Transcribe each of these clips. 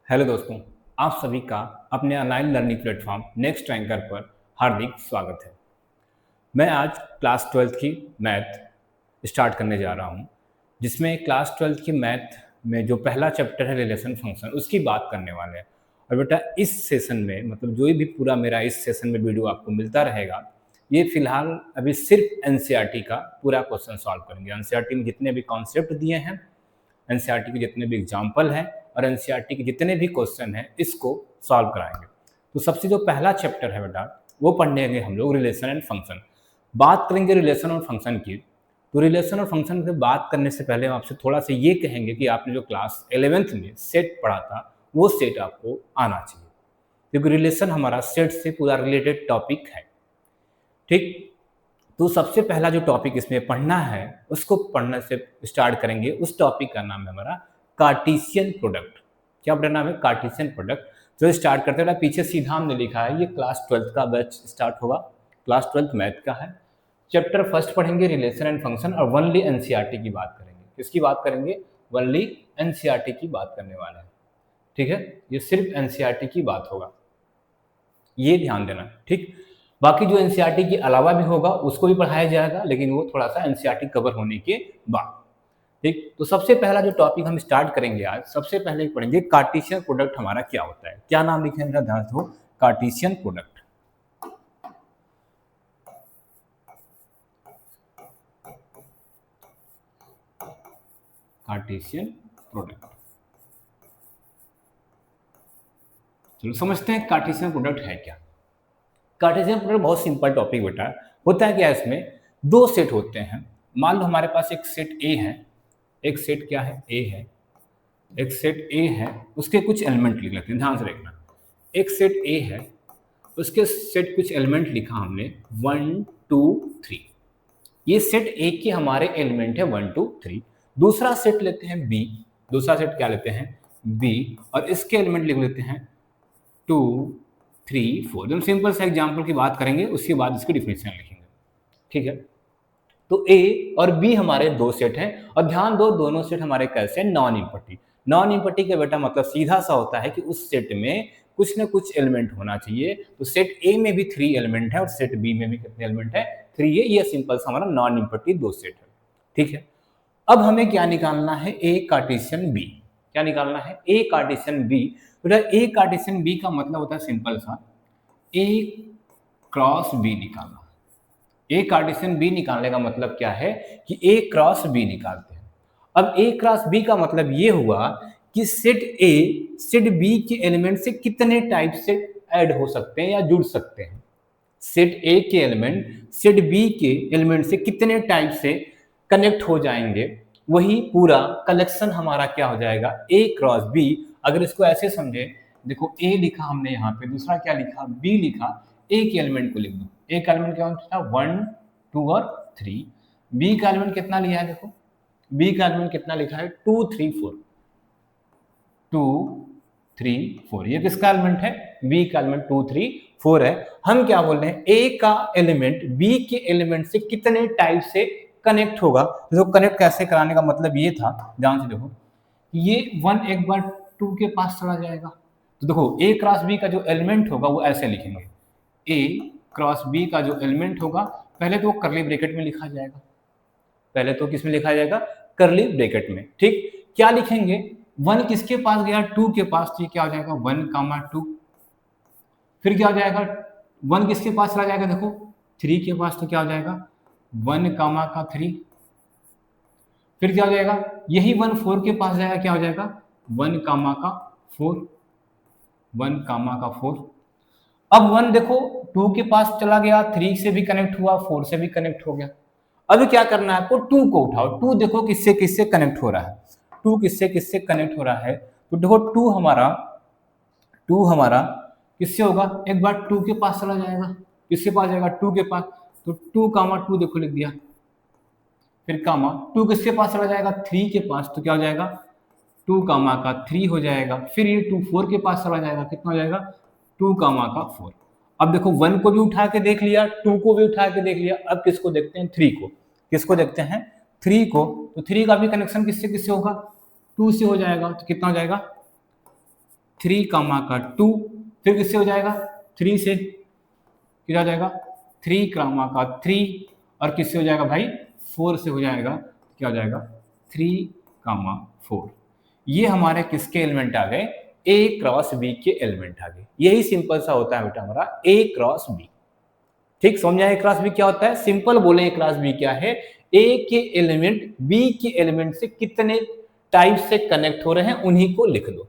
Hello दोस्तों, आप सभी का अपने online learning platform next anchor पर हार्दिक स्वागत है। मैं आज क्लास 12th की मैथ स्टार्ट करने जा रहा हूं, जिसमें क्लास 12th की मैथ में जो पहला चैप्टर है रिलेशन फंक्शन, उसकी बात करने वाले हैं। और बेटा इस सेशन में मतलब जो भी पूरा मेरा इस सेशन में वीडियो आपको मिलता रहेगा, ये फिलहाल अभी सिर्फ एनसीईआरटी का पूरा क्वेश्चन सॉल्व करेंगे। एनसीईआरटी में जितने भी कॉन्सेप्ट दिए हैं, एनसीईआरटी के जितने भी एग्जाम्पल हैं और एनसीईआरटी के जितने भी क्वेश्चन हैं, इसको सॉल्व कराएंगे। तो सबसे जो पहला चैप्टर है बेटा, वो पढ़ेंगे हम लोग रिलेशन एंड फंक्शन। बात करेंगे रिलेशन और फंक्शन की। तो रिलेशन और फंक्शन की बात करने से पहले हम आपसे थोड़ा सा ये कहेंगे कि आपने जो क्लास 11th में सेट पढ़ा था, वो सेट आपको आना चाहिए, क्योंकि रिलेशन हमारा सेट से पूरा रिलेटेड टॉपिक है। ठीक, तो सबसे पहला जो टॉपिक इसमें पढ़ना है, उसको पढ़ने से स्टार्ट करेंगे। उस टॉपिक का नाम है हमारा कार्टेशियन प्रोडक्ट। क्या अपना नाम है? Cartesian product. जो स्टार्ट करते हैं, पीछे सीधा हमने लिखा है, ये क्लास 12th का बैच स्टार्ट होगा, क्लास 12th मैथ का है। चैप्टर फर्स्ट पढ़ेंगे रिलेशन एंड फंक्शन, और वनली एनसीईआरटी की बात करेंगे। किसकी बात करेंगे? वनली एनसीईआरटी की बात करने वाला है। ठीक है, ये सिर्फ एनसीईआरटी की बात होगा, ये ध्यान देना। ठीक, बाकी जो एनसीईआरटी के अलावा भी होगा उसको भी पढ़ाया जाएगा, लेकिन वो थोड़ा सा एनसीईआरटी कवर होने के बाद। ठीक, तो सबसे पहला जो टॉपिक हम स्टार्ट करेंगे आज, सबसे पहले पढ़ेंगे कार्टेशियन प्रोडक्ट हमारा क्या होता है। क्या नाम लिखे हैं मेरा? ध्यान दो, कार्टेशियन प्रोडक्ट। कार्टेशियन प्रोडक्ट, चलो समझते हैं कार्टेशियन प्रोडक्ट है क्या। कार्टेशियन प्रोडक्ट बहुत सिंपल टॉपिक बेटा। होता है क्या, इसमें दो सेट होते हैं। मान लो हमारे पास एक सेट ए है, एक सेट क्या है? ए है। एक सेट ए है, उसके कुछ एलिमेंट लिख लेते हैं, ध्यान से देखना। एक सेट ए है, उसके सेट कुछ एलिमेंट लिखा हमने 1 2 3। ये सेट ए के हमारे एलिमेंट है 1 2 3। दूसरा सेट लेते हैं बी। दूसरा सेट क्या लेते हैं? बी। और इसके एलिमेंट लिख लेते हैं 2 3 4। एकदम सिंपल सा एग्जाम्पल की बात करेंगे, उसके बाद इसकी डिफिनेशन लिखेंगे। ठीक है, तो ए और बी हमारे दो सेट हैं, और ध्यान दो दोनों सेट हमारे कैसे? Non empty. नॉन इम्पटी का बेटा मतलब सीधा सा होता है कि उस सेट में कुछ ना कुछ एलिमेंट होना चाहिए। तो सेट ए में भी 3 एलिमेंट है और सेट बी में भी कितने एलिमेंट है? 3 है। ये सिंपल सा हमारा नॉन इम्पटी दो सेट है। ठीक है, अब हमें क्या निकालना है? ए कार्टेशियन बी। क्या निकालना है? ए कार्टेशियन बी। बेटा ए कार्टेशियन बी का मतलब होता है सिंपल सा, ए क्रॉस बी निकालना। ए कार्टेशियन बी निकालने का मतलब क्या है कि ए क्रॉस बी निकालते हैं। अब ए क्रॉस बी का मतलब ये हुआ कि सेट ए सेट बी के एलिमेंट से कितने टाइप से ऐड हो सकते हैं या जुड़ सकते हैं। सेट ए के एलिमेंट सेट बी के एलिमेंट से कितने टाइप से कनेक्ट हो जाएंगे, वही पूरा कलेक्शन हमारा क्या हो जाएगा? ए क्रॉस बी। अगर इसको ऐसे समझे, देखो ए लिखा हमने यहाँ पे, दूसरा क्या लिखा? बी लिखा। ए के एलिमेंट को लिख दो। ए का एलिमेंट क्या होता है? 1 2 और 3। बी का एलिमेंट कितना लिया है? देखो बी का एलिमेंट कितना लिखा है? 2 3 4। 2 3 4, ये किसका एलिमेंट है? बी का एलिमेंट 2 3 4 है। हम क्या बोल रहे हैं? ए का एलिमेंट बी के एलिमेंट से कितने टाइप से कनेक्ट होगा। तो कनेक्ट कैसे कराने का मतलब ये था, ध्यान से देखो, ये 1 एक बार 2 के पास चला जाएगा। तो देखो ए क्रॉस बी का जो एलिमेंट होगा वो ऐसे लिखेंगे, ए क्रॉस बी का जो एलिमेंट होगा, पहले तो वो करली ब्रैकेट में लिखा जाएगा। पहले तो किस में लिखा जाएगा? करली ब्रैकेट में। ठीक, क्या लिखेंगे? 1 किसके पास गया? 2 के पास, तो ये क्या हो जाएगा? 1 कामा 2। फिर क्या हो जाएगा? 1 किसके पास चला जाएगा? देखो 3 के पास, तो क्या हो जाएगा? 1 कामा का 3। फिर क्या हो जाएगा? यही 1 4 के पास जाएगा, क्या हो जाएगा? 1 कामा का 4। 1 कामा का 4। अब 1 देखो 2 के पास चला गया, 3 से भी कनेक्ट हुआ, 4 से भी कनेक्ट हो गया। अब क्या करना है आपको? 2 को उठाओ। 2 देखो किससे किससे कनेक्ट हो रहा है। 2 किससे किससे कनेक्ट हो रहा है? तो देखो 2 हमारा किससे होगा? एक बार 2 के पास चला जाएगा। किसके पास जाएगा? 2 के पास। तो 2 कामा 2 देखो लिख दिया। फिर कामा 2 किसके पास चला जाएगा? 3 के पास, तो क्या हो जाएगा? 2 कामा का 3 हो जाएगा। फिर ये 2 4 के पास चला जाएगा, कितना हो जाएगा? 2 कामा का 4। अब देखो 1 को भी उठा के देख लिया, 2 को भी उठा के देख लिया। अब किसको देखते हैं? 3 को। किसको देखते हैं? 3 को। तो 3 का भी कनेक्शन किससे किससे होगा? 2 से हो जाएगा। तो कितना हो जाएगा? 3 कामा का 2, फिर किससे हो जाएगा 3 से, क्या हो जाएगा 3 कामा का 3, और किससे हो जाएगा भाई 4 से हो जाएगा, क्या हो जाएगा 3 कामा 4। ये हमारे किसके एलिमेंट आ गए, ए क्रॉस बी के एलिमेंट आ गए। यही सिंपल सा होता है बेटा हमारा ए क्रॉस बी। ठीक, समझ आया ए क्रॉस बी क्या होता है, सिंपल बोले ए क्रॉस बी क्या है, ए के एलिमेंट बी के एलिमेंट से कितने टाइप से कनेक्ट हो रहे हैं उन्हीं को लिख लो,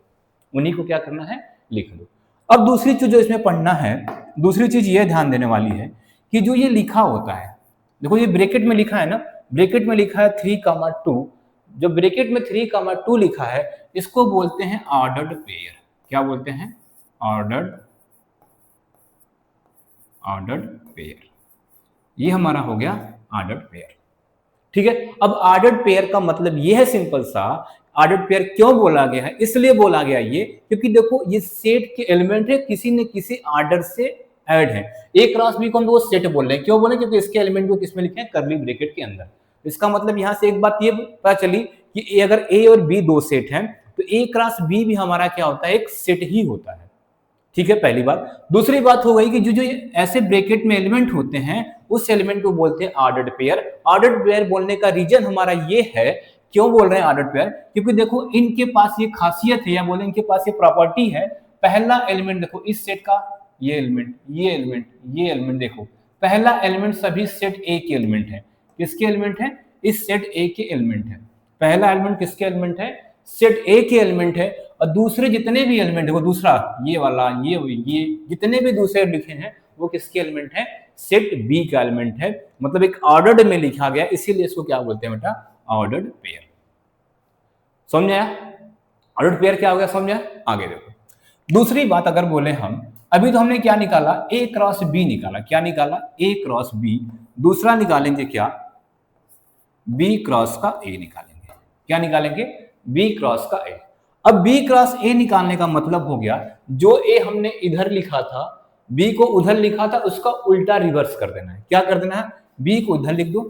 उन्हीं को क्या करना है लिख लो। अब दूसरी चीज जो इसमें पढ़ना है, दूसरी चीज ये ध्यान देने वाली है कि जो ये लिखा होता है, देखो ये ब्रैकेट में लिखा है ना, ब्रैकेट में लिखा है 3 कामा 2, जो ब्रैकेट में 3 कामा 2 लिखा है इसको बोलते हैं ऑर्डर्ड पेयर। क्या बोलते हैं, ऑर्डर्ड पेयर। ये हमारा हो गया ऑर्डर्ड पेयर। ठीक है, अब ऑर्डर्ड पेयर का मतलब ये है सिंपल सा, ऑर्डर्ड पेयर क्यों बोला गया है, इसलिए बोला गया ये क्योंकि देखो ये सेट के एलिमेंट है किसी न किसी ऑर्डर से ऐड है। ए क्रॉस बी को हम वो सेट बोल रहे हैं, क्यों बोले हैं? क्योंकि इसके एलिमेंट को किसमें लिखे हैं, कर्ली ब्रैकेट के अंदर। इसका मतलब यहां से एक बात ये पता चली कि अगर ए और बी दो सेट हैं तो ए क्रॉस बी भी हमारा क्या होता है, एक सेट ही होता है। ठीक है, पहली बात। दूसरी बात हो गई कि जो जो ऐसे ब्रैकेट में एलिमेंट होते हैं उस एलिमेंट को बोलते हैं ऑर्डर्ड पेयर। ऑर्डर्ड पेयर बोलने का रीजन हमारा ये है, क्यों बोल रहे हैं ऑर्डर्ड पेयर, क्योंकि देखो इनके पास ये खासियत है या बोले इनके पास ये प्रॉपर्टी है, पहला एलिमेंट देखो इस सेट का, ये एलिमेंट, ये एलिमेंट, ये एलिमेंट, देखो पहला एलिमेंट सभी सेट ए के एलिमेंट है। किसके एलिमेंट है, इस सेट ए के एलिमेंट है। पहला एलिमेंट किसके एलिमेंट है, सेट ए के एलिमेंट है। और दूसरे जितने भी एलिमेंट है, वो दूसरा ये वाला, ये जितने भी दूसरे लिखे हैं वो किसके एलिमेंट है, सेट बी का एलिमेंट है। मतलब एक ऑर्डर्ड में लिखा गया, इसीलिए इसको क्या बोलते हैं बेटा, ऑर्डर्ड पेयर। समझ आया, ऑर्डर्ड पेयर क्या हो गया, समझ आया। आगे देखो दूसरी बात अगर बोले हम, अभी तो हमने क्या निकाला, ए क्रॉस बी निकाला। क्या निकाला, ए क्रॉस बी। दूसरा निकालेंगे क्या, बी क्रॉस का ए निकालेंगे। क्या निकालेंगे, बी क्रॉस का ए। अब बी क्रॉस ए निकालने का मतलब हो गया, जो ए हमने इधर लिखा था, बी को उधर लिखा था, उसका उल्टा रिवर्स कर देना है। क्या कर देना है, बी को इधर लिख दो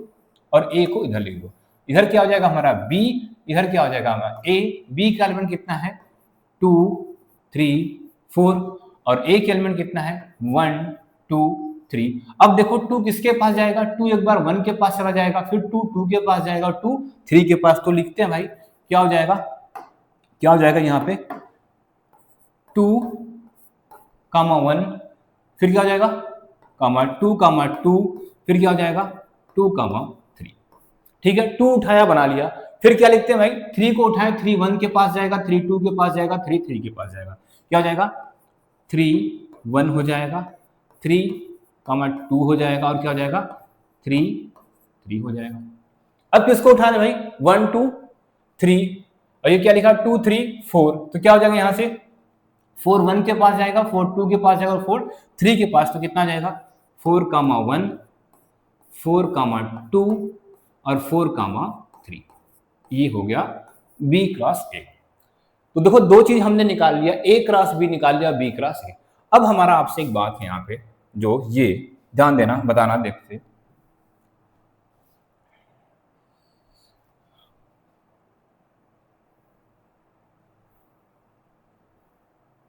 और ए को इधर लिख दो। इधर क्या हो जाएगा हमारा बी, इधर क्या हो जाएगा हमारा ए। बी का एलिमेंट कितना है, 2 3 4, और ए के एलिमेंट कितना है, 1 2 3। अब देखो 2 किसके पास जाएगा, 2 एक बार 1 के पास चला जाएगा, फिर 2 2 के पास जाएगा, 2 3 के पास। तो लिखते हैं भाई, क्या हो जाएगा, क्या हो जाएगा यहाँ पे 2 कामा 1, फिर क्या हो जाएगा कामा 2 कामा 2, फिर क्या हो जाएगा 2 कामा 3। ठीक है, 2 उठाया बना लिया, फिर क्या लिखते हैं भाई, 3 को उठाए, 3 1 के पास जाएगा, 3 2 के पास जाएगा, 3 3 के पास जाएगा। क्या हो जाएगा 3 1 हो जाएगा, 3 कामा 2 हो जाएगा, और क्या हो जाएगा 3 3 हो जाएगा। अब किसको उठा रहे भाई, 1 2 3, और ये क्या लिखा 2 3 4, तो क्या हो जाएगा यहाँ से 4 1 के पास जाएगा, 4 2 के पास जाएगा, और 4 3 के पास। तो कितना जाएगा 4 कामा 1, 4 कामा 2 और 4 कामा 3। ये हो गया बी क्रॉस ए। तो देखो दो चीज हमने निकाल लिया, ए क्रॉस बी निकाल लिया, बी क्रॉस ए। अब हमारा आपसे एक बात है यहाँ पे, जो ये ध्यान देना, बताना, देखते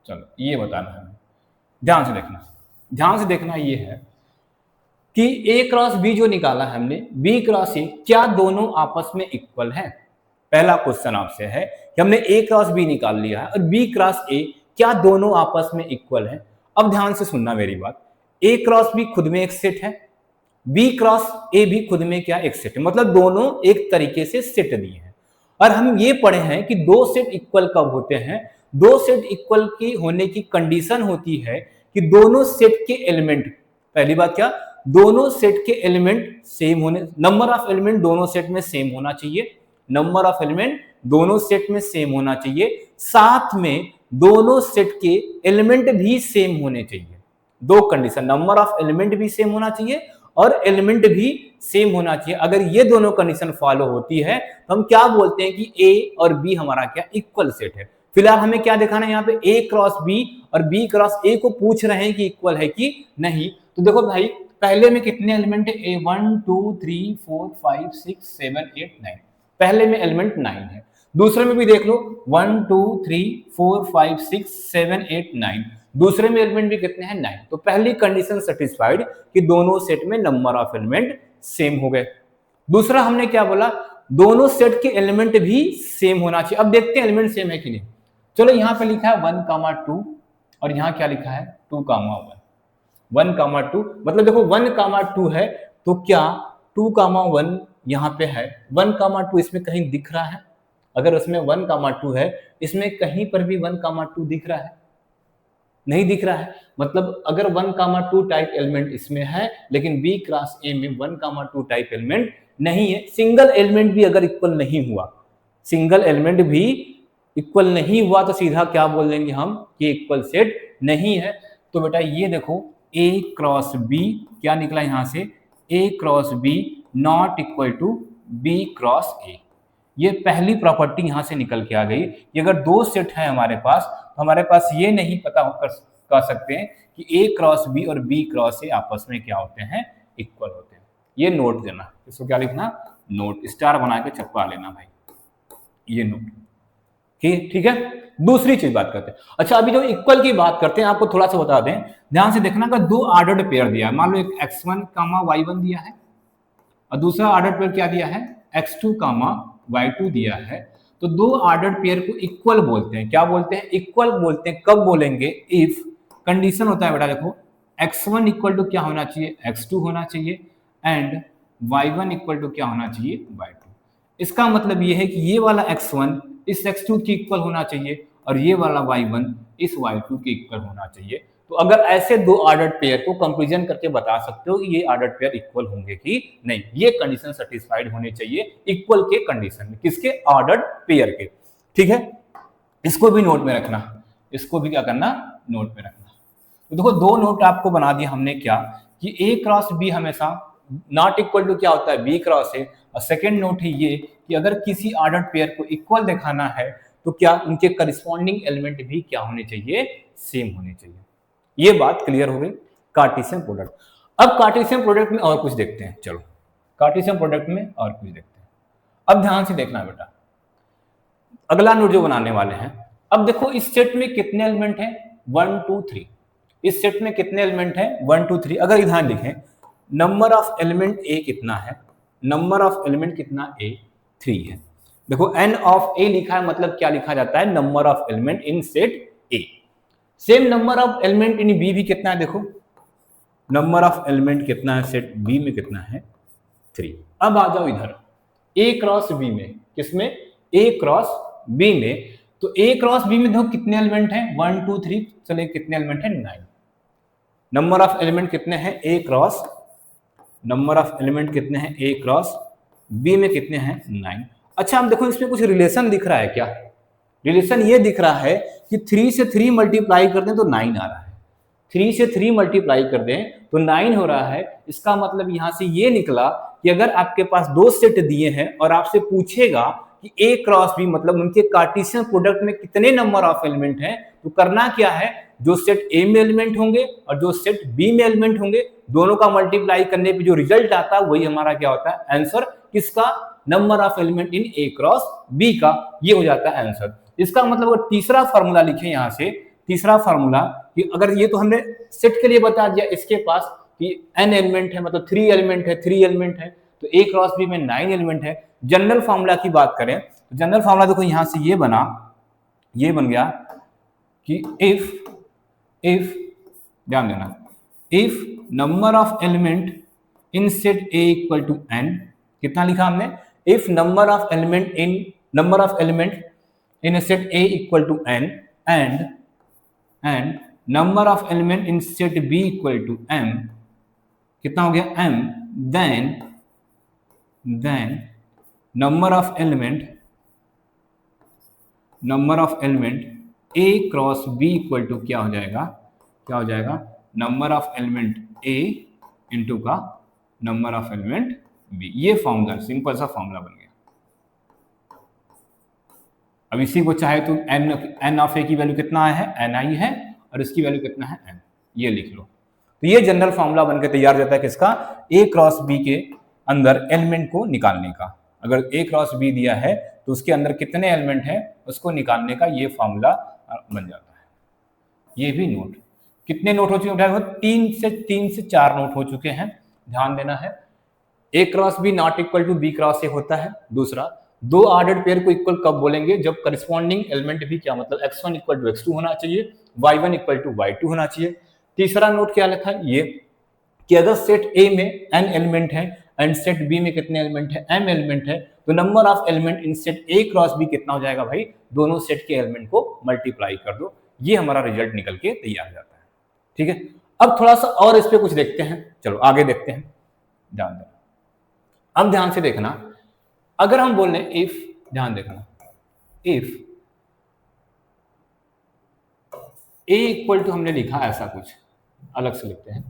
चलो ये बताना है, ध्यान से देखना, ध्यान से देखना। ये है कि ए क्रॉस बी जो निकाला है हमने, बी क्रॉस ए, क्या दोनों आपस में इक्वल है। पहला क्वेश्चन आपसे है कि हमने ए क्रॉस बी निकाल लिया है और बी क्रॉस ए, क्या दोनों आपस में इक्वल है। अब ध्यान से सुनना मेरी बात, ए क्रॉस बी खुद में एक सेट है, बी क्रॉस ए भी खुद में क्या एक सेट है, मतलब दोनों एक तरीके से सेट दिए हैं। और हम ये पढ़े हैं कि दो सेट इक्वल कब होते हैं, दो सेट इक्वल की होने की कंडीशन होती है कि दोनों सेट के एलिमेंट, पहली बात क्या, दोनों सेट के एलिमेंट सेम होने, नंबर ऑफ एलिमेंट दोनों सेट में सेम होना चाहिए, नंबर ऑफ एलिमेंट दोनों सेट में सेम होना चाहिए, साथ में दोनों सेट के एलिमेंट भी सेम होने चाहिए। दो कंडीशन, नंबर ऑफ एलिमेंट भी सेम होना चाहिए और एलिमेंट भी सेम होना चाहिए। अगर ये दोनों कंडीशन फॉलो होती है तो हम क्या बोलते हैं कि ए और बी हमारा क्या इक्वल सेट है। फिलहाल हमें क्या दिखाना है यहाँ पे, ए क्रॉस बी और बी क्रॉस ए को पूछ रहे हैं कि इक्वल है कि नहीं। तो देखो भाई पहले में कितने एलिमेंट है, ए 1 2 3 4 5 6 7 8 9, पहले में एलिमेंट 9 है। दूसरे में भी देख लो 1 2 3 4 5 6 7 8 9, दूसरे में एलिमेंट भी कितने हैं 9। तो पहली कंडीशन सेटिस्फाइड कि दोनों सेट में नंबर ऑफ एलिमेंट सेम हो गए। दूसरा हमने क्या बोला, दोनों सेट के एलिमेंट भी सेम होना चाहिए। अब देखते हैं एलिमेंट सेम है कि नहीं। चलो यहां पे लिखा है 1, 2 और यहां क्या लिखा है 2, 1। 1, 2 मतलब देखो 1, 2 है तो क्या 2, 1 यहां पे है। 1, 2 इसमें कहीं दिख रहा है? अगर उसमें 1, 2 है, इसमें कहीं पर भी 1, 2 दिख रहा है? नहीं दिख रहा है। मतलब अगर 1, 2 टाइप एलिमेंट इसमें है, लेकिन बी क्रॉस ए में 1, 2 टाइप एलिमेंट नहीं है। सिंगल एलिमेंट भी अगर इक्वल नहीं हुआ, सिंगल एलिमेंट भी इक्वल नहीं हुआ तो सीधा क्या बोल देंगे हम कि इक्वल सेट नहीं है। तो बेटा ये देखो ए क्रॉस बी क्या निकला यहां से, A cross B not equal to B cross A. ये पहली प्रॉपर्टी यहां से निकल के आ गई कि अगर दो सेट है हमारे पास तो हमारे पास ये नहीं पता कर सकते हैं कि ए क्रॉस बी और बी क्रॉस ए आपस में क्या होते हैं, इक्वल होते हैं। ये नोट देना, इसको क्या लिखना, नोट, स्टार बना के छपवा लेना भाई, ये नोट। ठीक है। दूसरी चीज बात करते हैं। अच्छा अभी जो इक्वल की बात करते हैं आपको थोड़ा सा बता दें, ध्यान से देखना का दो ऑर्डर्ड पेयर दिया है। मान लो एक x1, y1 दिया है और दूसरा ऑर्डर्ड पेयर क्या दिया है x2, y2 दिया है। तो दो ऑर्डर्ड पेयर को इक्वल बोलते हैं। क्या बोलते हैं, इक्वल बोलते हैं। कब बोलेंगे, इफ कंडीशन होता है बेटा देखो x1 इक्वल टू क्या होना चाहिए, x2 होना चाहिए एंड y1 इक्वल टू क्या होना चाहिए, y2। इसका मतलब ये है कि ये वाला x1 इस x2 के इक्वल होना चाहिए और ये वाला y1 इस y2 के इक्वल होना चाहिए। तो अगर ऐसे दो ऑर्डर्ड पेयर को कंपैरिजन करके बता सकते हो कि ये ऑर्डर्ड पेयर इक्वल होंगे कि नहीं, ये कंडीशन सेटिस्फाइड होनी चाहिए इक्वल के कंडीशन में, किसके, ऑर्डर्ड पेयर के। ठीक है, इसको भी नोट में रखना, इसको भी क्या करना, नोट में रखना। तो देखो दो नोट आपको बना दिया हमने, क्या कि ए क्रॉस बी हमेशा नॉट इक्वल टू क्या होता है, बी क्रॉस ए। और सेकेंड नोट है ये कि अगर किसी ऑर्डर्ड पेयर को इक्वल दिखाना है तो क्या उनके करस्पॉन्डिंग एलिमेंट भी क्या होने चाहिए, सेम होने चाहिए। ये बात क्लियर हो गई कार्टेशियन प्रोडक्ट। अब कार्टेशियन प्रोडक्ट में और कुछ देखते हैं। चलो कार्टेशियन प्रोडक्ट में और कुछ देखते हैं। अब ध्यान से देखना बेटा, अगला नोट जो बनाने वाले हैं। अब देखो इस सेट में कितने एलिमेंट हैं, 1 2 3। इस सेट में कितने एलिमेंट हैं, 1 2 3। अगर इधर लिखें नंबर ऑफ एलिमेंट ए कितना है, नंबर ऑफ एलिमेंट कितना ए, 3 है। देखो n ऑफ ए लिखा है, मतलब क्या लिखा जाता है, number of element in set A. Same number of element in B भी कितना है, देखो नंबर ऑफ एलिमेंट कितना है सेट बी में, कितना है 3। अब आ जाओ इधर ए क्रॉस बी में, किसमें, ए क्रॉस बी में। तो ए क्रॉस बी में देखो कितने एलिमेंट हैं, 1 2 3, चले कितने एलिमेंट हैं, 9। नंबर ऑफ एलिमेंट कितने हैं ए क्रॉस, नंबर ऑफ एलिमेंट कितने हैं ए क्रॉस बी में, कितने हैं 9। अच्छा हम देखो इसमें कुछ रिलेशन दिख रहा है क्या, रिलेशन ये दिख रहा है कि 3 से 3 मल्टीप्लाई कर दें तो 9 आ रहा है, 3 से 3 मल्टीप्लाई कर दें तो 9 हो रहा है। इसका मतलब यहां से ये निकला कि अगर आपके पास दो सेट दिए हैं और आपसे पूछेगा कि ए क्रॉस बी मतलब उनके कार्टेशियन प्रोडक्ट में कितने नंबर ऑफ एलिमेंट हैं, तो करना क्या है, जो सेट ए में एलिमेंट होंगे और जो सेट बी में एलिमेंट होंगे, दोनों का मल्टीप्लाई करने पे जो रिजल्ट आता है वही हमारा क्या होता है, आंसर। किसका, number of element in A cross B का, ये हो जाता है आंसर। इसका मतलब अगर तीसरा फॉर्मूला लिखें यहां से, तीसरा फॉर्मूला कि अगर ये तो हमने सेट के लिए बता दिया इसके पास कि n एलिमेंट है, मतलब 3 एलिमेंट है, 3 एलिमेंट है, तो ए क्रॉस बी में 9 एलिमेंट है। जनरल फॉर्मूला की बात करें तो जनरल फॉर्मूला देखो यहां से ये बना, ये बन गया कि इफ ध्यान देना, if number of element in set A equal to n, कितना लिखा हमने, if number of element in set A equal to n and number of element in set B equal to m, कितना हो गया m, then number of element a cross b equal to क्या हो जाएगा, number of element a into का number of element b। ये formula, simple सा formula बन गया। अब इसी को चाहे तो n ऑफ a की वैल्यू कितना है, ni है, और इसकी वैल्यू कितना है, n, ये लिख लो। तो ये जनरल फॉर्मूला बनकर तैयार हो जाता है किसका, a क्रॉस b के अंदर एलिमेंट को निकालने का। अगर a क्रॉस b दिया है तो उसके अंदर कितने एलिमेंट हैं उसको निकालने का ये फॉर्मूला बन जाता है। ये भी नोट, कितने नोट हो चुके हैं? तीन से चार नोट हो चुके हैं, ध्यान देना है। A cross B not equal to B cross A होता है। दूसरा, दो ऑर्डर्ड पेयर को इक्वल कब बोलेंगे? जब करस्पॉन्डिंग एलिमेंट भी क्या मतलब x1 इक्वल टू x2 होना चाहिए, y1 इक्वल टू y2 होना चाहिए। तीसरा नोट क्या लिखा है ये कि अगर सेट A में n एलिमेंट है एंड सेट B में कितने एलिमेंट है? m एलिमेंट है, तो number of element in set A cross B कितना हो जाएगा भाई? दोनों सेट के एलिमेंट को मल्टीप्लाई कर दो, ये हमारा रिजल्ट निकल के तैयार हो जाता है। ठीक है, अब थोड़ा सा और इस पे कुछ देखते हैं, चलो आगे देखते हैं, ध्यान देना। अब ध्यान से देखना, अगर हम बोल रहे इफ, ध्यान देखना, इफ A इक्वल टू हमने लिखा ऐसा कुछ, अलग से लिखते हैं,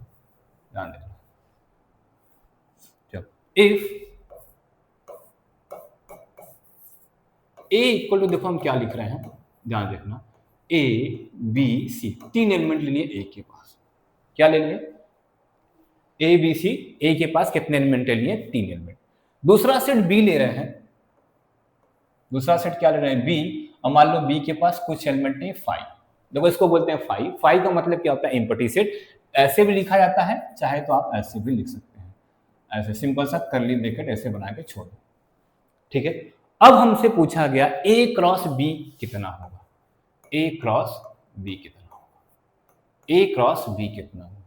ध्यान देना। चलो, इफ A इक्वल टू, देखो हम क्या लिख रहे हैं, ध्यान देखना, A B C, तीन एलिमेंट ले लिए A के पास, क्या ले लिए? A B C, A के पास कितने एलिमेंट ले लिए? तीन एलिमेंट। दूसरा सेट B ले रहे हैं, दूसरा सेट क्या ले रहे हैं? B, और मान लो B के पास कुछ एलिमेंट नहीं, 5। देखो इसको बोलते हैं 5। 5 का मतलब क्या होता है? Empty set. ऐसे भी लिखा जाता है, चाहे तो आप ऐसे भी लिख सकते हैं, ऐसे सिंपल सा कर्ली ब्रैकेट ऐसे बना के छोड़ दो। ठीक है, अब हमसे पूछा गया A क्रॉस B कितना होगा? A क्रॉस B कितना होगा? A क्रॉस B कितना होगा?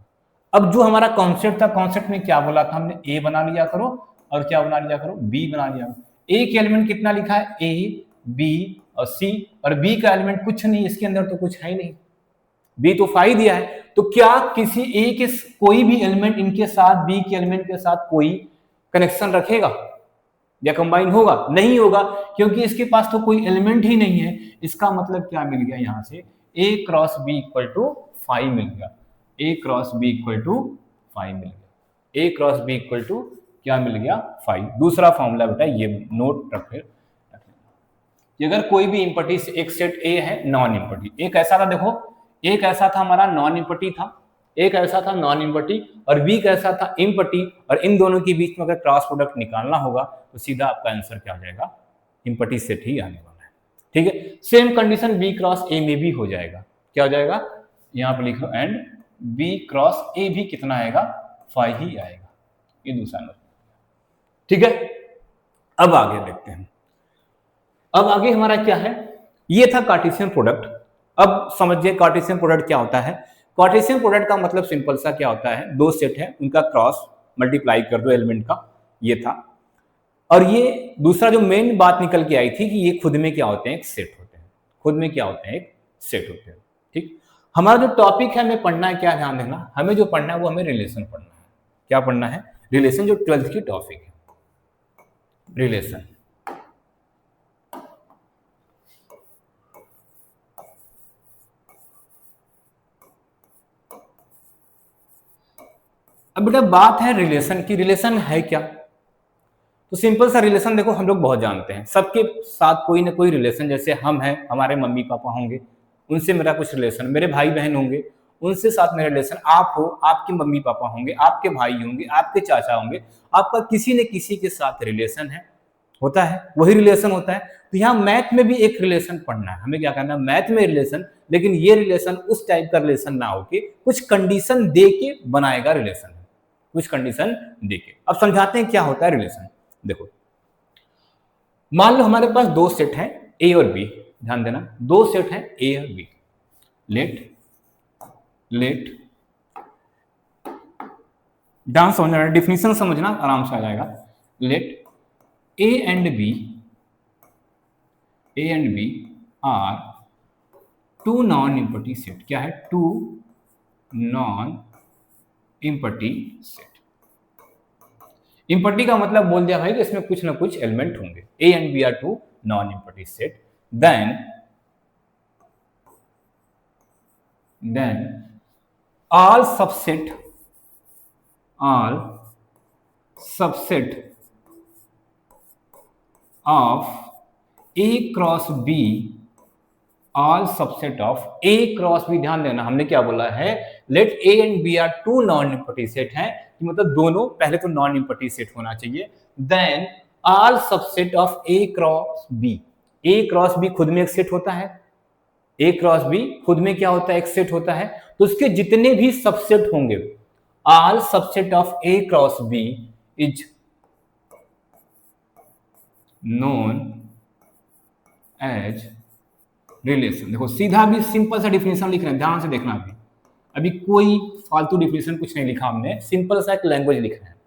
अब जो हमारा कॉन्सेप्ट था, कॉन्सेप्ट में क्या बोला था हमने? A बना लिया करो और क्या बना लिया करो? B बना लिया करो। A के एलिमेंट कितना लिखा है? A B और C, और B का एलिमेंट कुछ नहीं, इसके अंदर तो कुछ है ही नहीं, B तो 5 दिया है। तो क्या किसी A के कोई भी एलिमेंट इनके साथ B के एलिमेंट के साथ कोई कनेक्शन रखेगा या कंबाइन होगा? नहीं होगा, क्योंकि इसके पास तो कोई एलिमेंट ही नहीं है। इसका मतलब क्या मिल गया यहां से? A cross B equal to 5 मिल गया। A cross B equal to 5 मिल गया। A cross B equal to क्या मिल गया? 5। दूसरा फॉर्मूला बेटा ये नोट रखे कि अगर कोई भी इम्पटी, एक सेट A है नॉन इम्पटी, एक ऐसा था, देखो एक ऐसा था हमारा नॉन इम्पटी था, एक ऐसा था नॉन इम्पटी, और B कैसा था? इम्पटी, और इन दोनों के बीच में अगर क्रॉस प्रोडक्ट निकालना होगा तो सीधा आपका आंसर क्या हो जाएगा? इम्पटी सेट ही आने वाला है। ठीक है, same condition B cross A में भी हो जाएगा। क्या हो जाएगा? यहां पर लिखो, एंड B क्रॉस A भी कितना आएगा? 5 ही आएगा। ये दूसरा नंबर। ठीक है, अब आगे देखते हैं। अब आगे हमारा क्या है? ये था कार्टेशियन प्रोडक्ट। अब समझिए कार्टेशियन प्रोडक्ट क्या होता है। कार्टेशियन प्रोडक्ट का मतलब सिंपल सा क्या होता है? दो सेट है, उनका क्रॉस मल्टीप्लाई कर दो एलिमेंट का, ये था। और ये दूसरा जो मेन बात निकल के आई थी कि ये खुद में क्या होते हैं? एक सेट होते हैं। खुद में क्या होते हैं? एक सेट होते हैं। ठीक, हमारा जो टॉपिक है हमें पढ़ना है, क्या ध्यान देना, हमें जो पढ़ना है वो हमें रिलेशन पढ़ना है। क्या पढ़ना है? रिलेशन, जो 12th की टॉपिक है, रिलेशन। अब बेटा बात है रिलेशन की। रिलेशन है क्या? तो सिंपल सा रिलेशन देखो हम लोग बहुत जानते हैं, सबके साथ कोई ना कोई रिलेशन। जैसे हम हैं, हमारे मम्मी पापा होंगे, उनसे मेरा कुछ रिलेशन, मेरे भाई बहन होंगे, उनसे साथ मेरा रिलेशन, आप हो, आपके मम्मी पापा होंगे, आपके भाई होंगे, आपके चाचा होंगे, आपका किसी न किसी के साथ रिलेशन है, होता है, वही रिलेशन होता है। तो यहाँ मैथ में भी एक रिलेशन पढ़ना है, हमें क्या करना है? मैथ में रिलेशन, लेकिन ये रिलेशन उस टाइप का रिलेशन ना हो कि कुछ कंडीशन दे के बनाएगा रिलेशन, कुछ कंडीशन देके। अब समझाते हैं क्या होता है रिलेशन। देखो मान लो हमारे पास दो सेट हैं A और B, ध्यान देना, दो सेट हैं A और B। लेट डांस समझना, डिफिनीशन समझना, आराम से आ जाएगा। Let A and B are two non empty set. क्या है? Two non empty set. Empty का मतलब बोल दिया भाई कि इसमें कुछ ना कुछ एलिमेंट होंगे। A and B are two non-empty set. Then all subset of A cross B, all subset of A cross B, ध्यान देना हमने क्या बोला है? Let A and B are two non-empty set हैं, मतलब दोनों पहले तो नॉन इम्पटी सेट होना चाहिए। Then all subset of A cross B. A cross B खुद में एक सेट होता है, ए क्रॉस बी खुद में क्या होता है, एक सेट होता है। तो उसके जितने भी सबसेट होंगे, all subset of A cross B is known as relation. देखो सीधा भी सिंपल सा डिफिनेशन लिख रहे हैं, ध्यान से देखना। अभी कोई फालतू डिफिनेशन कुछ नहीं लिखा हमने, सिंपल सा एक लैंग्वेज लिख रहे हैं।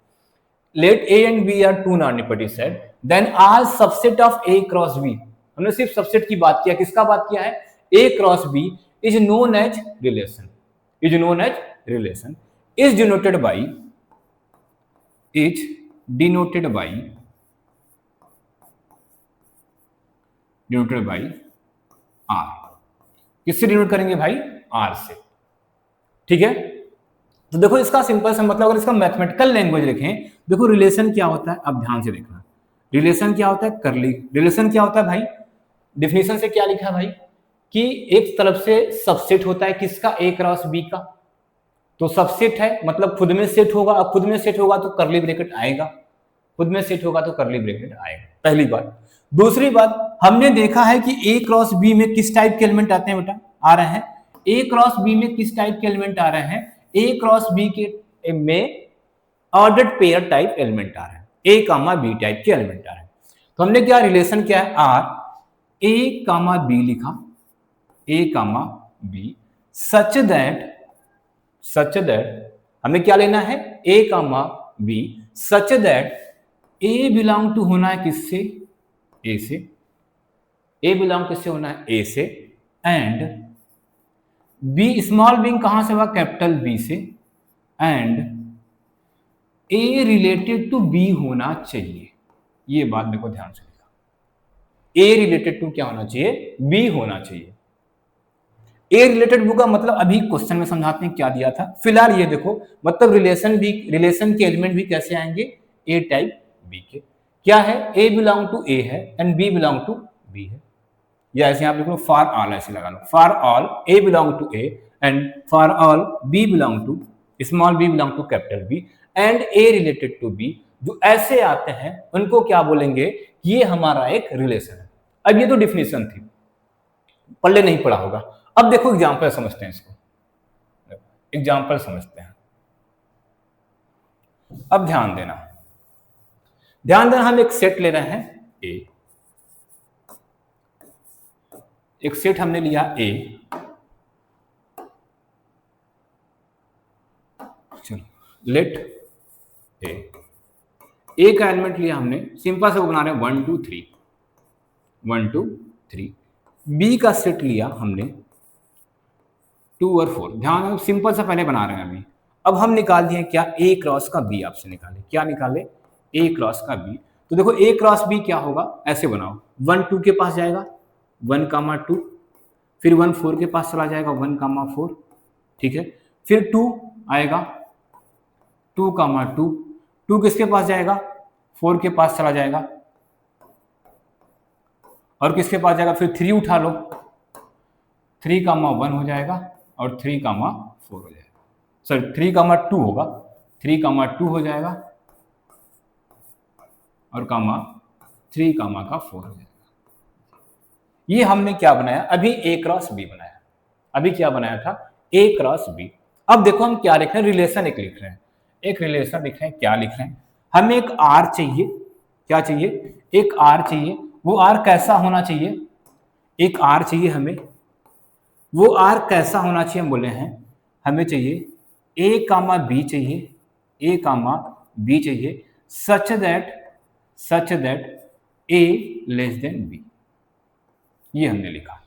Let A and B are two non negative set, then all subset of A cross B. हमने सिर्फ सबसेट की बात किया, किसका बात किया है, A cross B is known as relation, is known as relation, is denoted by, is denoted by, denoted by R. किससे डिनोट करेंगे भाई, आर से, ठीक है। तो देखो इसका सिंपल सा मतलब, अगर इसका मैथमेटिकल लैंग्वेज लिखें, देखो रिलेशन क्या होता है, अब ध्यान से देखना। रिलेशन क्या होता है, करली रिलेशन क्या होता है भाई, डिफिनेशन से क्या लिखा है भाई, कि एक तरफ से सबसेट होता है किसका, ए क्रॉस बी का। तो सबसेट है मतलब खुद में सेट होगा, अब खुद में सेट होगा तो करली ब्रैकेट आएगा, खुद में सेट होगा तो करली ब्रैकेट आएगा, पहली बात। दूसरी बात, हमने देखा है कि ए क्रॉस बी में किस टाइप के एलिमेंट आते हैं बेटा, आ रहे हैं, ए क्रॉस बी में किस टाइप के एलिमेंट आ रहे हैं, ए क्रॉस बी के में ऑर्डर्ड पेयर टाइप एलिमेंट आ रहे हैं, ए कामा बी टाइप के एलिमेंट आ रहे हैं। तो हमने क्या रिलेशन क्या है, आर ए कामा बी लिखा, ए कामा बी सच दैट हमें क्या लेना है, A comma B such that A belong to होना है किससे, ए से, ए बिलोंग किससे होना है, ए से, एंड बी स्मॉल बिंग कहां से हुआ, कैपिटल बी से, and A related to B होना चाहिए। ये बात देखो ध्यान से लिखा, ए रिलेटेड टू क्या होना चाहिए, बी होना चाहिए। ए रिलेटेड टू का मतलब अभी क्वेश्चन में समझाते हैं क्या दिया था, फिलहाल ये देखो, मतलब रिलेशन के एलिमेंट भी कैसे आएंगे, ए टाइप बी के। क्या है, ए बिलोंग टू ए है and B belong to B है, या ऐसे आप लिख लो फॉर ऑल, ऐसे लगा लो, for all A belong to A and for all B belong to small B belong to capital B and A related to B. जो ऐसे आते हैं उनको क्या बोलेंगे, ये हमारा एक रिलेशन है। अब ये तो डिफिनेशन थी, पढ़ले नहीं पढ़ा होगा। अब देखो एग्जाम्पल समझते हैं इसको, एग्जाम्पल समझते हैं। अब ध्यान देना, हम एक सेट ले रहे हैं ए, एक सेट हमने लिया ए, चलो लेट ए का एलिमेंट लिया हमने, सिंपल से वो बना रहे हैं 1 2 3, 1 2 3। बी का सेट लिया हमने 2 और 4, ध्यान सिंपल सा पहले बना रहे हैं अभी। अब हम निकाल दिए क्या, ए क्रॉस का बी आपसे निकाले, क्या निकाले, ए क्रॉस का बी। तो देखो ए क्रॉस बी क्या होगा, ऐसे बनाओ, 1 2 के पास जाएगा 1 कामा 2, फिर 1 4 के पास चला जाएगा 1 कामा 4, ठीक है, फिर 2 आएगा 2 कामा 2, 2 किसके पास जाएगा, 4 के पास चला जाएगा, और किसके पास जाएगा, फिर 3 उठा लो, 3 कामा 1 हो जाएगा और 3 कामा 4 हो जाएगा, सॉरी 3 कामा 2 होगा, 3 कामा 2 हो जाएगा और कामा 3 कामा का 4 हो जाएगा। ये हमने क्या बनाया, अभी ए क्रॉस बी बनाया, अभी क्या बनाया था, ए क्रॉस बी। अब देखो हम क्या लिख रहे हैं, रिलेशन एक लिख रहे हैं, एक रिलेशन लिख रहे हैं, क्या लिख रहे हैं, हमें एक आर चाहिए, क्या चाहिए, एक आर चाहिए। वो आर कैसा होना चाहिए, एक आर चाहिए हमें, वो आर कैसा होना चाहिए, हम बोले हैं हमें चाहिए ए कामा बी चाहिए, ए कामा बी चाहिए, such that A less than B. ये हमने लिखा,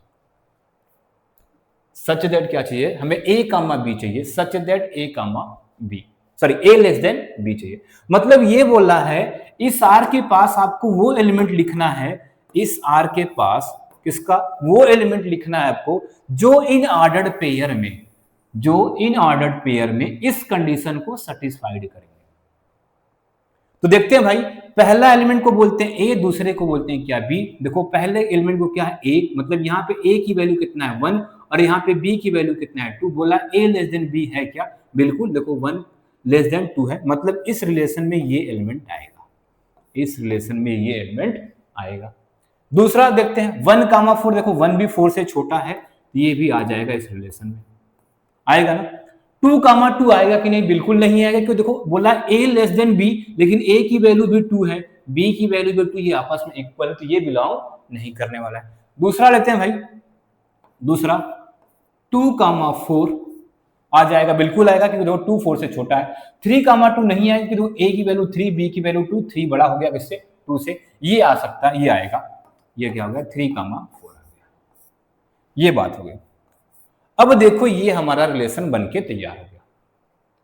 सच दैट क्या चाहिए हमें, ए कामा बी चाहिए, such that A comma B, sorry A less than B चाहिए। मतलब ये बोला है इस आर के पास आपको वो एलिमेंट लिखना है, इस आर के पास किसका, वो एलिमेंट लिखना है आपको जो इन ऑर्डर्ड पेयर में, जो इन ऑर्डर्ड पेयर में इस कंडीशन को सेटिस्फाइड करेंगे। तो देखते हैं भाई, पहला एलिमेंट को बोलते हैं ए, दूसरे को बोलते हैं क्या, बी। देखो पहले एलिमेंट को क्या है, ए, मतलब यहाँ पे ए की वैल्यू कितना है 1 और यहाँ पे बी की वैल्यू कितना है 2। बोला ए लेस देन बी है क्या, बिल्कुल, देखो 1 लेस देन 2 है, मतलब इस रिलेशन में ये एलिमेंट आएगा, इस रिलेशन में ये एलिमेंट आएगा। दूसरा देखते हैं 1,4, देखो 1 भी 4 से छोटा है, ये भी आ जाएगा इस रिलेशन में, आएगा ना। 2,2 आएगा कि नहीं? बिल्कुल नहीं आएगा, क्योंकि देखो बोला a लेस देन b, लेकिन a की वैल्यू भी 2 है, b की वैल्यू भी 2, ये आपस में इक्वल है, तो ये बिलोंग नहीं करने वाला है। दूसरा लेते हैं भाई, दूसरा 2,4 आ जाएगा, बिल्कुल आएगा, क्योंकि देखो 2 4 से छोटा है। 3,2 नहीं आएगा, क्योंकि देखो a की वैल्यू 3, b की वैल्यू 2, 3 बड़ा हो गया किससे? 2 से, ये आ सकता है, ये आएगा, ये क्या हो गया? 3,4 आ गया, ये बात हो गई। अब देखो ये हमारा रिलेशन बनके तैयार हो गया,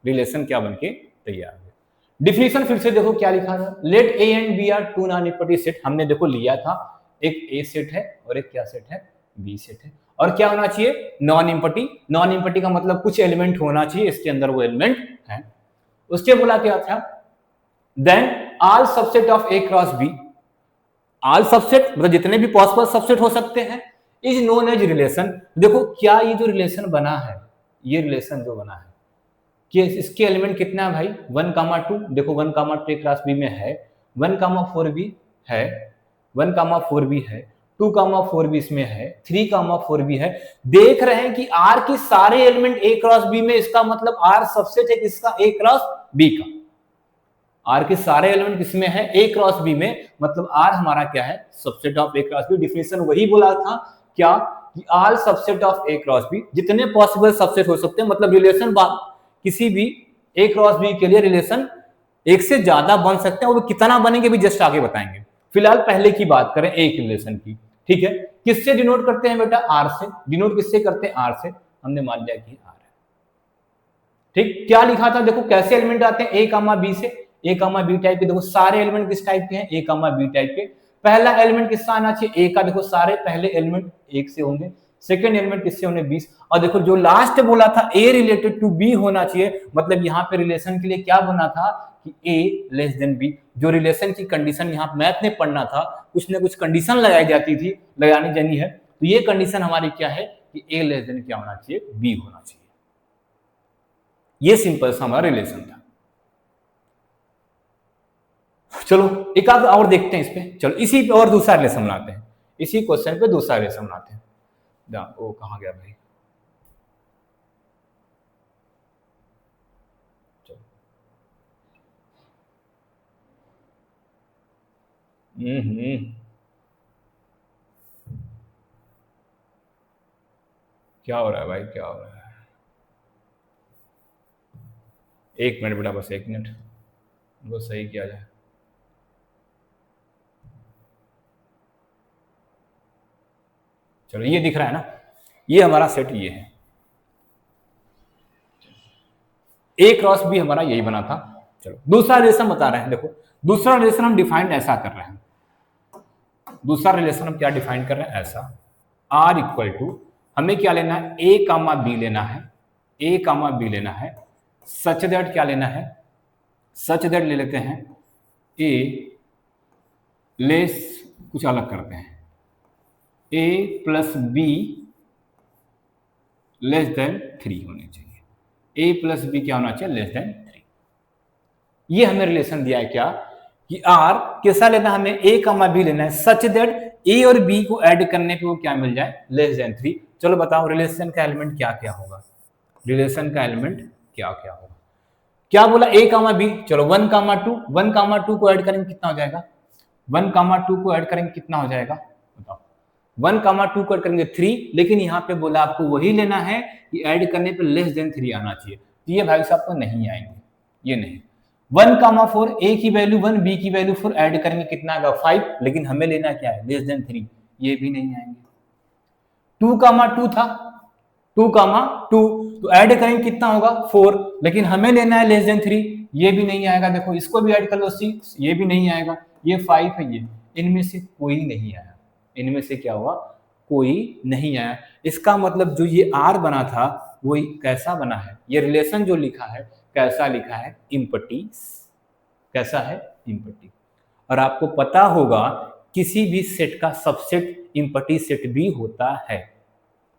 रिलेशन क्या बनके तैयार हो गया। डिफिनेशन फिर से देखो क्या लिखा था, let A and B are two non empty set, हमने देखो लिया था, एक ए सेट है और एक क्या सेट है? बी सेट है। और क्या होना चाहिए? Non empty. नॉन इम्पटी का मतलब कुछ एलिमेंट होना चाहिए, इसके अंदर वो एलिमेंट है। उसके बोला क्या था, then all subset of A cross B, all subset मतलब जितने भी पॉसिबल सबसेट हो सकते हैं, इज नोन एज रिलेशन। देखो क्या ये जो रिलेशन बना है, ये रिलेशन जो बना है कि इसके एलिमेंट कितना है भाई? 1,2, देखो 1,2 ए क्रॉस बी में है, 1,4 भी है, 1,4 भी है, 2,4 भी इसमें है, 3,4 भी है। देख रहे हैं कि R के सारे एलिमेंट ए क्रॉस बी में, इसका मतलब R सबसेट है किसका? ए क्रॉस बी का। R के सारे एलिमेंट किसमें है? ए क्रॉस बी में, मतलब R हमारा क्या है? Subset of A cross B. Definition वही बोला था क्या कि all subset of A cross B, जितने पॉसिबल सबसेट हो सकते हैं, मतलब रिलेशन किसी भी ए क्रॉस बी के लिए रिलेशन एक से ज्यादा बन सकते हैं, और कितना बनेंगे भी जस्ट आगे बताएंगे। फिलहाल पहले की बात करें एक रिलेशन की, ठीक है। किससे डिनोट करते हैं बेटा? आर से। डिनोट किससे करते हैं? आर से। हमने मान लिया कि आर है, ठीक। क्या लिखा था देखो, कैसे एलिमेंट आते हैं? ए कामा बी से। ए कामा बी टाइप के, देखो सारे एलिमेंट किस टाइप के हैं? ए कामा बी टाइप के। पहला एलिमेंट किसका आना चाहिए? ए का, देखो सारे पहले एलिमेंट एक से होंगे, सेकेंड एलिमेंट किससे होंगे? 20। और देखो जो लास्ट बोला था ए रिलेटेड टू बी होना चाहिए, मतलब यहाँ पे रिलेशन के लिए क्या बना था कि ए लेस देन बी। जो रिलेशन की कंडीशन यहाँ मैथ में पढ़ना था, कुछ ना कुछ कंडीशन लगाई जाती थी, लगानी जानी है, तो ये कंडीशन हमारी क्या है कि ए लेस देन क्या होना चाहिए? बी होना चाहिए। ये सिंपल सा हमारा रिलेशन था। चलो एक आध और देखते हैं इस पे। चलो इसी पे और दूसरा रिलेशन बनाते हैं, इसी क्वेश्चन पे दूसरा रिलेशन बनाते हैं। वो कहां गया भाई? चलो क्या हो रहा है भाई, क्या हो रहा है? एक मिनट बेटा, बस एक मिनट, वो सही किया जाए। चलो ये दिख रहा है ना, ये हमारा सेट ये है, ए क्रॉस बी हमारा यही बना था। चलो दूसरा रिलेशन बता रहे हैं। देखो दूसरा रिलेशन हम डिफाइन ऐसा कर रहे हैं, दूसरा रिलेशन हम क्या डिफाइन कर रहे हैं? ऐसा, आर इक्वल टू, हमें क्या लेना है? ए कामा बी लेना है, ए कामा बी लेना है, सच दैट क्या लेना है? सच दैट ले लेते हैं ए लेस, कुछ अलग करते हैं, ए प्लस बी लेस देन 3 होने चाहिए। ए प्लस बी क्या होना चाहिए? Less than 3। ये हमें रिलेशन दिया है क्या कि आर कैसा लेना है? हमें ए कामा बी लेना है, सच दैट ए और बी को ऐड करने पे वो क्या मिल जाए? Less than 3। चलो बताओ रिलेशन का एलिमेंट क्या क्या होगा? रिलेशन का एलिमेंट क्या क्या होगा? क्या बोला? ए कामा बी। चलो 1,2, 1,2 को ऐड करेंगे कितना हो जाएगा? 1,2 को ऐड करेंगे कितना हो जाएगा बताओ? 1,2 को ऐड करेंगे 3, लेकिन यहाँ पे बोला आपको वही लेना है कि ऐड करने पे लेस देन 3 आना चाहिए, तो ये भाई साहब तो नहीं आएंगे, ये नहीं। 1,4, ए की वैल्यू 1, बी की वैल्यू 4, ऐड करेंगे कितना आएगा? 5, लेकिन हमें लेना क्या है? लेस देन 3, ये भी नहीं आएंगे। 2,2 था, 2,2 तो ऐड करेंगे कितना होगा? 4, लेकिन हमें लेना है लेस देन 3, ये भी नहीं आएगा। देखो इसको भी ऐड कर लो 6, ये भी नहीं आएगा। ये 5 है, ये इनमें से कोई नहीं आया, इनमें से क्या हुआ? कोई नहीं आया। इसका मतलब जो ये आर बना था वो कैसा बना है? ये रिलेशन जो लिखा है कैसा लिखा है? इम्पटी। कैसा है? इम्पटी। और आपको पता होगा किसी भी सेट का सबसेट इम्पटी सेट भी होता है।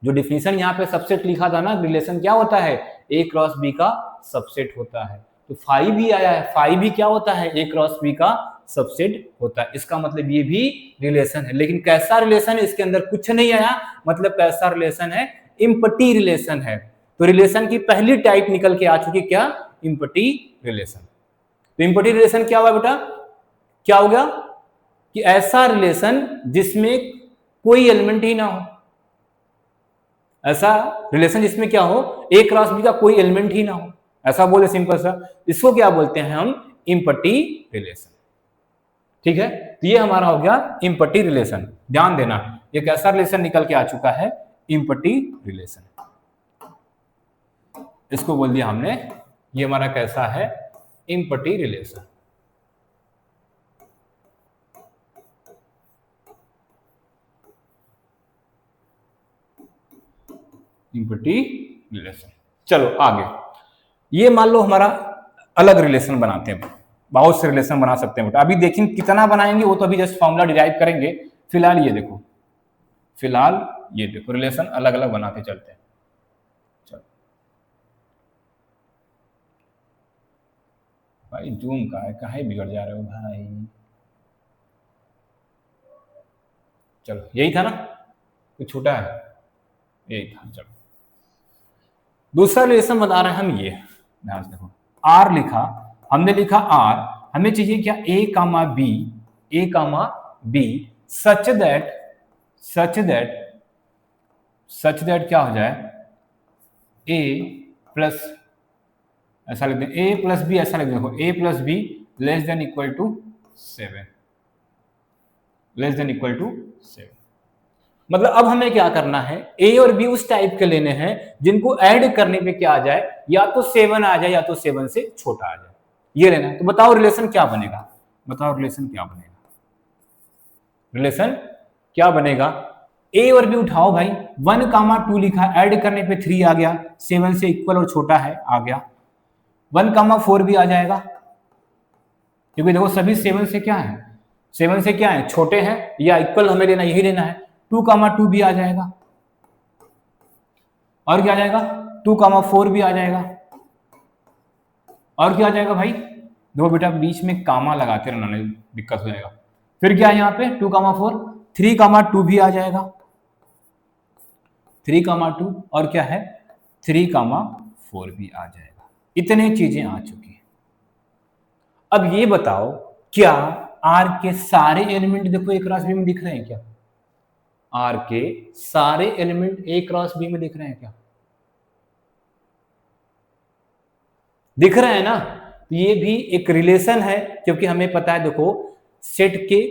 जो डिफिनीशन यहाँ पे सबसेट लिखा था ना, रिलेशन क्या होता है? ए क्रॉस बी का सबसेट होता है। तो 5 भी आया है, 5 भी क्या होता है? ए क्रॉस बी का सबसेट होता है। इसका मतलब ये भी रिलेशन है, लेकिन कैसा रिलेशन है इसके अंदर कुछ नहीं आया, मतलब कैसा रिलेशन है, इम्पटी रिलेशन है। तो रिलेशन की पहली टाइप निकल के आ चुकी, क्या, इम्पटी रिलेशन। तो इम्पटी रिलेशन क्या हुआ बेटा, क्या हो गया कि ऐसा रिलेशन जिसमें कोई एलिमेंट ही ना हो, ऐसा रिलेशन जिसमें क्या हो, ए क्रॉस बी का कोई एलिमेंट ही ना हो, ऐसा बोले सिंपल सा, इसको क्या बोलते हैं हम, इम्पटी रिलेशन। ठीक है, तो ये हमारा हो गया इम्पटी रिलेशन। ध्यान देना, ये कैसा रिलेशन निकल के आ चुका है, इम्पटी रिलेशन, इसको बोल दिया हमने, ये हमारा कैसा है, इम्पटी रिलेशन। Empty relation. चलो आगे, ये मान लो हमारा अलग रिलेशन बनाते हैं, बहुत से रिलेशन बना सकते हैं बेटा। अभी देखिए कितना बनाएंगे वो तो अभी जस्ट फॉर्मूला डिराइव करेंगे। फिलहाल ये देखो, फिलहाल ये देखो रिलेशन अलग अलग बनाते चलते हैं। चलो भाई जूम का है, कहाँ बिगड़ जा रहे हो भाई। चलो यही था ना, कुछ छूटा है, यही था। चलो दूसरा रिलेशन बता रहे हैं हम, ये ध्यान से देखो, आर लिखा, हमने लिखा आर, हमें चाहिए क्या, A comma B, A comma B such that क्या हो जाए, ए प्लस, ऐसा लिख दें, ए प्लस बी, ऐसा लिख देखो, A plus B less than equal to 7, less than equal to 7। मतलब अब हमें क्या करना है, ए और बी उस टाइप के लेने हैं जिनको ऐड करने पे क्या आ जाए, या तो 7 आ जाए या तो 7 से छोटा आ जाए, ये लेना है। तो बताओ रिलेशन क्या बनेगा, बताओ रिलेशन क्या बनेगा, रिलेशन क्या बनेगा, ए और बी उठाओ भाई, 1 कामा 2 लिखा, ऐड करने पे 3 आ गया, 7 से इक्वल और छोटा है, आ गया। 1 कामा 4 भी आ जाएगा, क्योंकि देखो सभी 7 से क्या है, 7 से क्या है, छोटे हैं या इक्वल, हमें लेना यही लेना है। 2 कामा 2 भी आ जाएगा, और क्या आ जाएगा, 2 कामा 4 भी आ जाएगा, और क्या आ जाएगा भाई, देखो बेटा बीच में कामा लगाते रहना, दिक्कत हो जाएगा। फिर क्या है यहाँ पे, 2 कामा 4, 3 कामा 2 भी आ जाएगा, 3 कामा 2, और क्या है 3 कामा 4 भी आ जाएगा। इतने चीजें आ चुकी हैं। अब ये बताओ क्या आर के सारे एलिमेंट देखो ए क्रॉस बी में दिख रहे हैं क्या, आर के सारे एलिमेंट ए क्रॉस बी में दिख रहे हैं क्या, दिख रहे हैं ना। तो ये भी एक रिलेशन है, क्योंकि हमें पता है देखो सेट के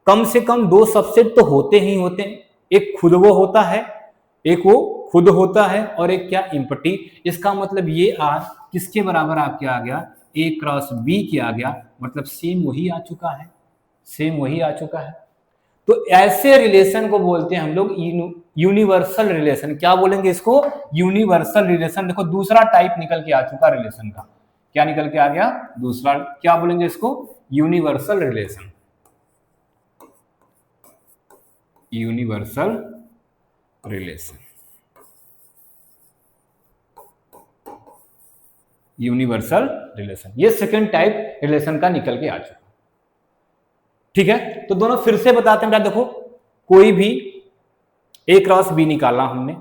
कम से कम 2 सबसेट तो होते ही होते हैं, एक खुद वो होता है, एक वो खुद होता है, और एक क्या, इम्पटी। इसका मतलब ये आर किसके बराबर आपके आ गया, ए क्रॉस बी के आ गया, मतलब सेम वही आ चुका है, सेम वही आ चुका है। तो ऐसे रिलेशन को बोलते हैं हम लोग यूनिवर्सल रिलेशन। क्या बोलेंगे इसको, यूनिवर्सल रिलेशन। देखो दूसरा टाइप निकल के आ चुका रिलेशन का, क्या निकल के आ गया, दूसरा, क्या बोलेंगे इसको, universal relation, universal relation, universal relation. ये सेकंड टाइप रिलेशन का निकल के आ चुका। ठीक है, तो दोनों फिर से बताते हैं। देखो कोई भी ए क्रॉस बी निकाला हमने,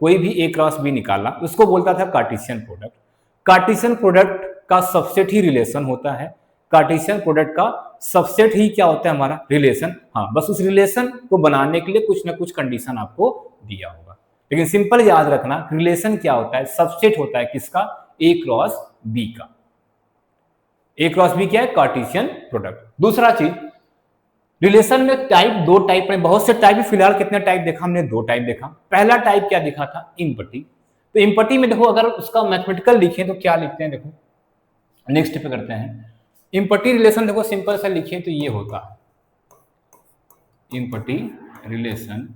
कोई भी ए क्रॉस बी निकाला, उसको बोलता था कार्टेशियन प्रोडक्ट। कार्टेशियन प्रोडक्ट का सबसेट ही रिलेशन होता है, कार्टेशियन प्रोडक्ट का सबसेट ही क्या होता है हमारा, रिलेशन। हाँ, बस उस रिलेशन को बनाने के लिए कुछ ना कुछ कंडीशन आपको दिया होगा, लेकिन सिंपल याद रखना रिलेशन क्या होता है, सबसेट होता है किसका, ए क्रॉस बी का। ए क्रॉस बी क्या है, कार्टेशियन प्रोडक्ट। दूसरा चीज, रिलेशन में टाइप, 2 टाइप में, बहुत से टाइप, फिलहाल कितने टाइप देखा हमने, 2 टाइप देखा। पहला टाइप क्या दिखा था, इम्पटी। तो इम्पटी में देखो अगर उसका मैथमेटिकल लिखें तो क्या लिखते हैं, देखो नेक्स्ट पे करते हैं। इम्पटी रिलेशन देखो सिंपल सा लिखे तो ये होता है, इम्पटी रिलेशन,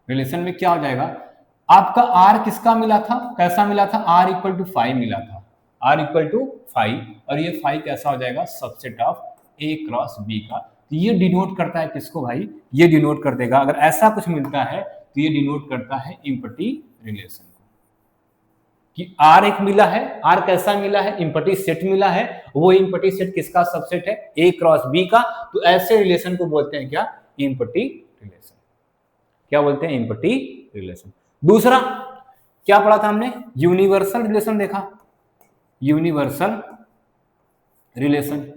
रिलेशन में क्या हो जाएगा, आपका आर किसका मिला था, कैसा मिला था, आर इक्वल टू 5 मिला था, आर इक्वल टू 5, और ये 5 कैसा हो जाएगा, subset of A cross B का। तो ये डिनोट करता है किसको भाई, ये डिनोट कर देगा, अगर ऐसा कुछ मिलता है तो ये डिनोट करता है इम्पटी रिलेशन को। कि आर एक मिला है, आर कैसा मिला है, इम्पटी सेट मिला है, वो इम्पटी सेट किसका सबसेट है, ए क्रॉस बी का। तो ऐसे रिलेशन को बोलते हैं क्या, इम्पटी रिलेशन। क्या बोलते हैं, इम्पटी रिलेशन। दूसरा क्या पढ़ा था हमने, यूनिवर्सल रिलेशन देखा, यूनिवर्सल रिलेशन,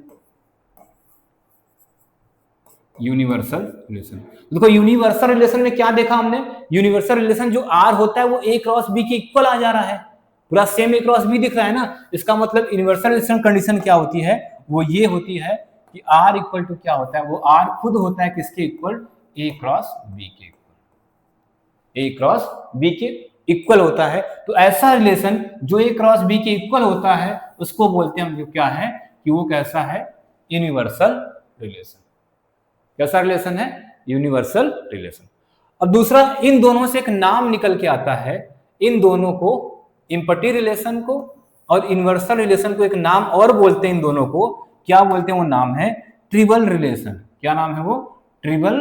यूनिवर्सल रिलेशन। देखो यूनिवर्सल रिलेशन में क्या देखा हमने, यूनिवर्सल रिलेशन जो आर होता है वो ए क्रॉस बी के इक्वल आ जा रहा है, पूरा सेम ए क्रॉस बी दिख रहा है ना। इसका मतलब यूनिवर्सल रिलेशन कंडीशन क्या होती है, वो ये होती है कि आर इक्वल टू क्या होता है, वो आर खुद होता है किसके इक्वल, ए क्रॉस बी के इक्वल, ए क्रॉस बी के इक्वल होता है। तो ऐसा रिलेशन जो ए क्रॉस बी के इक्वल होता है उसको बोलते हैं हम, जो क्या है कि वो कैसा है, यूनिवर्सल रिलेशन। कैसा रिलेशन है, यूनिवर्सल रिलेशन। अब दूसरा, इन दोनों से एक नाम निकल के आता है, इन दोनों को, इम्पटी रिलेशन को और इन्वर्सल रिलेशन को एक नाम और बोलते हैं, इन दोनों को क्या बोलते हैं, वो नाम है ट्रिबल रिलेशन। क्या नाम है वो, ट्रिबल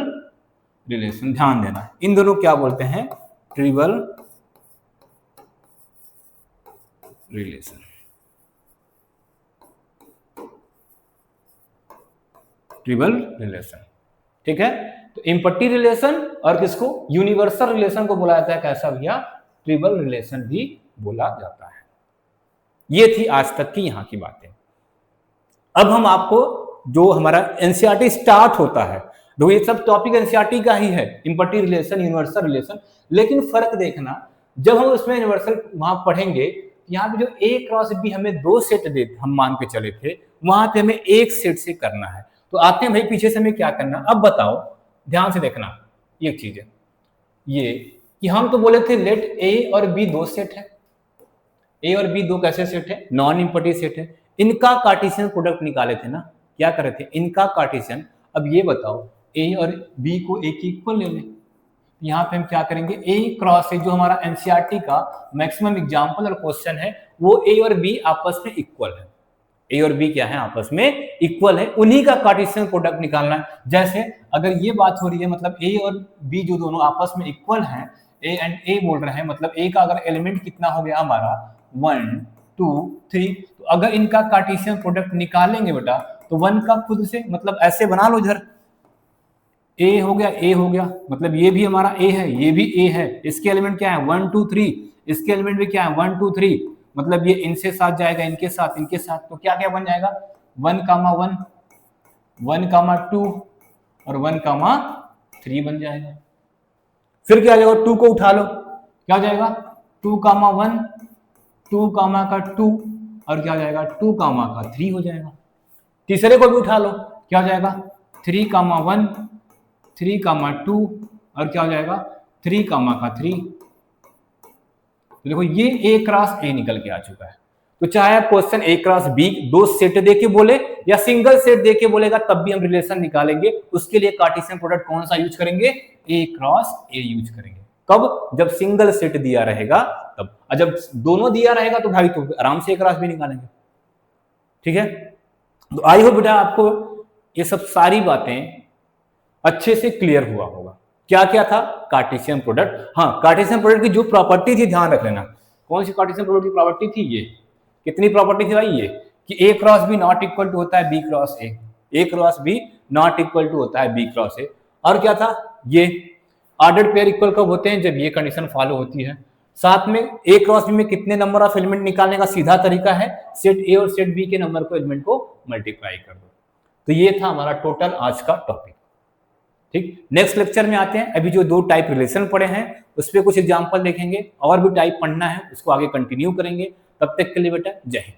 रिलेशन। ध्यान देना, इन दोनों क्या बोलते हैं, ट्रिबल रिलेशन, ट्रिबल रिलेशन। ठीक है, तो इम्पटी रिलेशन और किसको, यूनिवर्सल रिलेशन को बोला जाता है कैसा भैया, ट्रिबल रिलेशन भी बोला जाता है। ये थी आज तक की यहां की बातें। अब हम आपको जो हमारा एनसीईआरटी स्टार्ट होता है, तो ये सब टॉपिक एनसीईआरटी का ही है, इम्पटी रिलेशन, यूनिवर्सल रिलेशन। लेकिन फर्क देखना, जब हम उसमें यूनिवर्सल वहां पढ़ेंगे, यहाँ पे जो ए क्रॉस बी हमें 2 सेट दे हम मान के चले थे, वहां पे हमें एक सेट से करना है। तो आते हैं भाई पीछे से हमें क्या करना। अब बताओ, ध्यान से देखना, एक चीज है ये कि हम तो बोले थे लेट ए और बी 2 सेट है, ए और बी 2 कैसे सेट है, नॉन इम्पटी सेट है। इनका कार्टेशियन प्रोडक्ट निकाले थे ना, क्या करे थे, इनका कार्टेशियन। अब ये बताओ, ए और बी को ए की इक्वल ले लें, यहाँ पे हम क्या करेंगे, ए क्रॉस ए, जो हमारा एनसीईआरटी का मैक्सिमम एग्जाम्पल और क्वेश्चन है, वो ए और बी आपस में इक्वल है, ए और बी क्या है, आपस में इक्वल है, उन्हीं का कार्टेशियन प्रोडक्ट निकालना है। जैसे अगर ये बात हो रही है, मतलब ए और बी जो दोनों आपस में इक्वल हैं, ए एंड ए बोल रहे हैं, मतलब ए का अगर एलिमेंट कितना हो गया हमारा 1 2 3, तो अगर इनका कार्टेशियन प्रोडक्ट निकालेंगे बेटा, तो 1 का खुद से, मतलब ऐसे बना लो इधर, ए हो गया, ए हो गया, मतलब ये भी हमारा ए है, ये भी ए है, इसके एलिमेंट क्या है 1 2 3, इसके एलिमेंट भी क्या है 1 2 3, मतलब ये इनसे साथ जाएगा, इनके साथ, इनके साथ, तो क्या क्या बन जाएगा 1 कामा 1 1 कामा 2 और 1 कामा 3 बन जाएगा। फिर क्या जाएगा, 2 को उठा लो, क्या हो जाएगा 2 कामा 1 2 कामा का 2 और क्या हो जाएगा 2 कामा का 3 हो जाएगा। तीसरे को भी उठा लो, क्या हो जाएगा 3 कामा 1 3 कामा 2 और क्या हो जाएगा 3 कामा का 3। तो देखो ये ए क्रॉस ए निकल के आ चुका है। तो चाहे आप क्वेश्चन ए क्रॉस बी 2 सेट देके बोले या सिंगल सेट देके बोलेगा, तब भी हम रिलेशन निकालेंगे। उसके लिए कार्टेशियन प्रोडक्ट कौन सा यूज करेंगे, ए क्रॉस ए यूज करेंगे। कब, जब सिंगल सेट दिया रहेगा तब, और जब दोनों दिया रहेगा तो भाई तो आराम से ए क्रॉस बी निकालेंगे। ठीक है, तो आई होप बेटा आपको ये सब सारी बातें अच्छे से क्लियर हुआ होगा। क्या क्या था, कार्टेशियन प्रोडक्ट। हाँ, कार्टेशियन प्रोडक्ट की जो प्रॉपर्टी थी ध्यान रख लेना। कौन सी कार्टेशियन प्रोडक्ट की प्रॉपर्टी थी, ये कितनी प्रॉपर्टी थी भाई, ये कि A cross B not equal to होता है B cross A, A cross B not equal to होता है बी क्रॉस ए। और क्या था, ये ऑर्डर्ड पेयर इक्वल कब होते हैं, जब ये कंडीशन फॉलो होती है। साथ में ए क्रॉस बी में कितने नंबर ऑफ एलिमेंट निकालने का सीधा तरीका है, सेट ए और सेट बी के नंबर को एलिमेंट को मल्टीप्लाई कर दो। तो ये था हमारा टोटल आज का टॉपिक। ठीक, नेक्स्ट लेक्चर में आते हैं। अभी जो 2 टाइप रिलेशन पढ़े हैं उस पर कुछ एग्जांपल देखेंगे, और भी टाइप पढ़ना है उसको आगे कंटिन्यू करेंगे। तब तक के लिए बेटा जय हिंद।